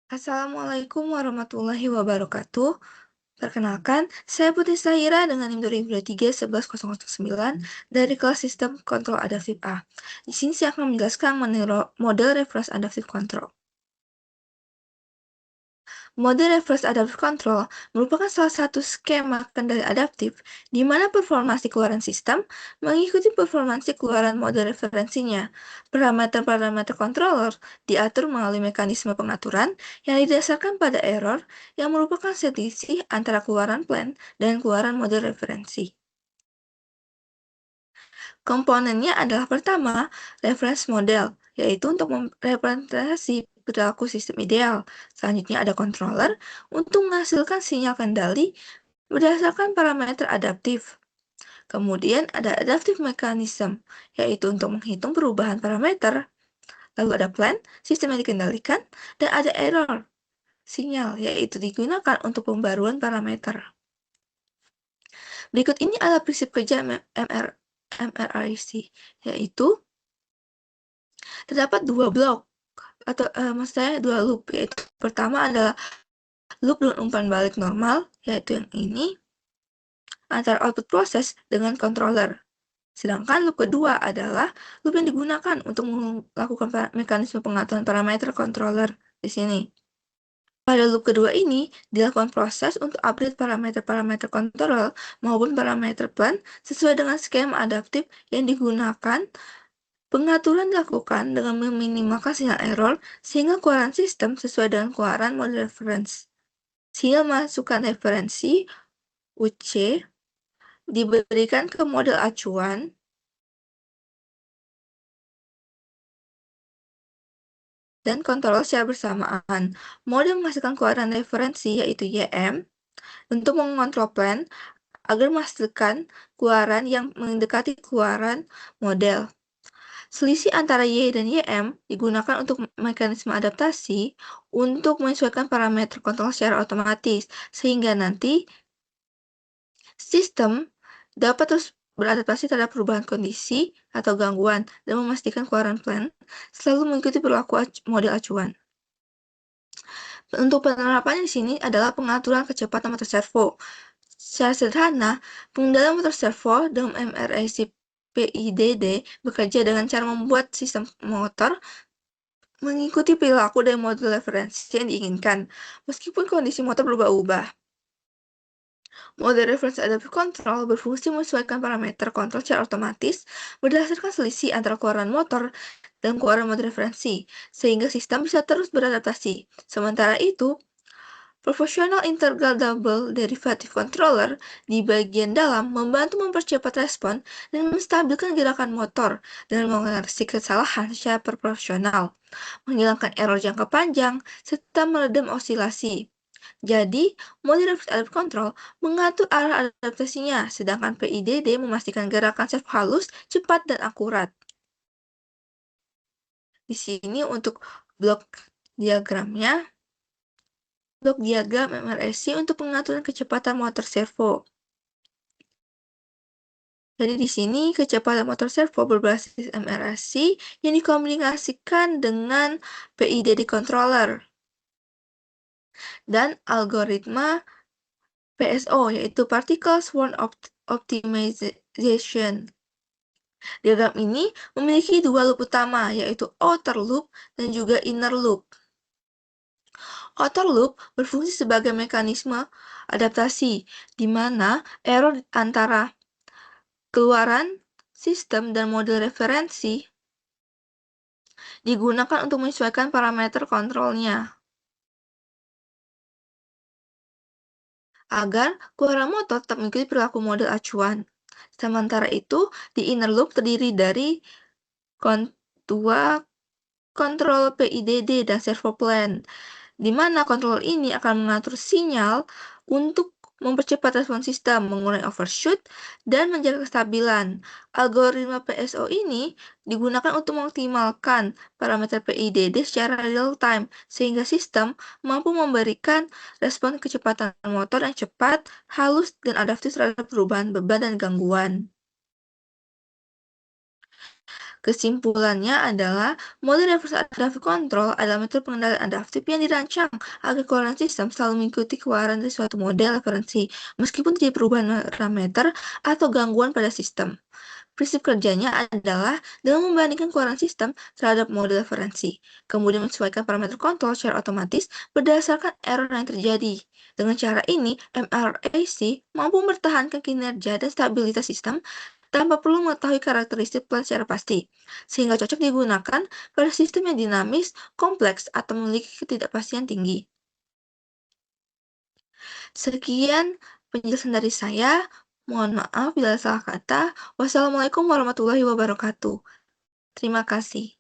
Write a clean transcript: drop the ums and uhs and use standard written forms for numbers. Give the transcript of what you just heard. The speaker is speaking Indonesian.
Assalamualaikum warahmatullahi wabarakatuh. Perkenalkan, saya Putri Sahira dengan NIM 2023-11009 dari kelas Sistem Kontrol Adaptif A. Di sini saya akan menjelaskan mengenai model reverse adaptive control. Model reverse adaptive control merupakan salah satu skema kendali adaptif di mana performansi keluaran sistem mengikuti performansi keluaran model referensinya. Parameter-parameter controller diatur melalui mekanisme pengaturan yang didasarkan pada error yang merupakan selisih antara keluaran plan dan keluaran model referensi. Komponennya adalah pertama, reference model, yaitu untuk merepresentasi perilaku sistem ideal. Selanjutnya ada controller untuk menghasilkan sinyal kendali berdasarkan parameter adaptif. Kemudian ada adaptive mechanism, yaitu untuk menghitung perubahan parameter. Lalu ada plan, sistem yang dikendalikan, dan ada error, sinyal, yaitu digunakan untuk pembaruan parameter. Berikut ini adalah prinsip kerja MRIC, yaitu terdapat dua blok atau maksud saya dua loop, yaitu pertama adalah loop dengan umpan balik normal, yaitu yang ini, antara output proses dengan controller. Sedangkan loop kedua adalah loop yang digunakan untuk melakukan mekanisme pengaturan parameter controller di sini. Pada loop kedua ini, dilakukan proses untuk update parameter-parameter kontrol maupun parameter plan sesuai dengan skema adaptif yang digunakan. Pengaturan dilakukan dengan meminimalkan sinyal error sehingga keluaran sistem sesuai dengan keluaran model reference. Sinyal masukan referensi UC diberikan ke model acuan dan kontrol secara bersamaan. Model menghasilkan keluaran referensi yaitu YM untuk mengontrol plan agar menghasilkan keluaran yang mendekati keluaran model. Selisih antara Y dan YM digunakan untuk mekanisme adaptasi untuk menyesuaikan parameter kontrol secara otomatis, sehingga nanti sistem dapat terus beradaptasi terhadap perubahan kondisi atau gangguan dan memastikan keluaran plan selalu mengikuti perilaku model acuan. Untuk penerapannya di sini adalah pengaturan kecepatan motor servo. Secara sederhana, pengendalian motor servo dalam MRIC PIDD bekerja dengan cara membuat sistem motor mengikuti perilaku dan model referensi yang diinginkan, meskipun kondisi motor berubah-ubah. Model reference adaptive control berfungsi menyesuaikan parameter kontrol secara otomatis berdasarkan selisih antara keluaran motor dan keluaran model referensi, sehingga sistem bisa terus beradaptasi. Sementara itu, Proportional Integral Double Derivative Controller di bagian dalam membantu mempercepat respon dan menstabilkan gerakan motor dengan mengoreksi kesalahan secara proporsional, menghilangkan error jangka panjang, serta meredam osilasi. Jadi, model reverse adaptive control mengatur arah adaptasinya, sedangkan PIDD memastikan gerakan servo halus, cepat, dan akurat. Di sini untuk blok diagramnya, blok diagram MRSC untuk pengaturan kecepatan motor servo. Jadi di sini kecepatan motor servo berbasis MRSC yang dikomunikasikan dengan PIDD controller dan algoritma PSO, yaitu Particle Swarm Optimization. Diagram ini memiliki dua loop utama, yaitu outer loop dan juga inner loop. Outer loop berfungsi sebagai mekanisme adaptasi, di mana error antara keluaran sistem dan model referensi digunakan untuk menyesuaikan parameter kontrolnya, agar keluaran motor tetap mengikuti perilaku model acuan. Sementara itu, di inner loop terdiri dari dua kontrol PIDD dan servo plan, di mana kontrol ini akan mengatur sinyal untuk mempercepat respon sistem, mengurangi overshoot, dan menjaga kestabilan. Algoritma PSO ini digunakan untuk mengoptimalkan parameter PIDD secara real-time, sehingga sistem mampu memberikan respon kecepatan motor yang cepat, halus, dan adaptif terhadap perubahan beban dan gangguan. Kesimpulannya adalah, model reverse adaptive control adalah metode pengendalian adaptif yang dirancang agar koheren sistem selalu mengikuti keluaran dari suatu model referensi, meskipun terjadi perubahan parameter atau gangguan pada sistem. Prinsip kerjanya adalah dengan membandingkan keluaran sistem terhadap model referensi, kemudian menyesuaikan parameter kontrol secara otomatis berdasarkan error yang terjadi. Dengan cara ini, MRAC mampu mempertahankan kinerja dan stabilitas sistem tanpa perlu mengetahui karakteristik plan secara pasti, sehingga cocok digunakan pada sistem yang dinamis, kompleks, atau memiliki ketidakpastian tinggi. Sekian penjelasan dari saya. Mohon maaf bila salah kata. Wassalamualaikum warahmatullahi wabarakatuh. Terima kasih.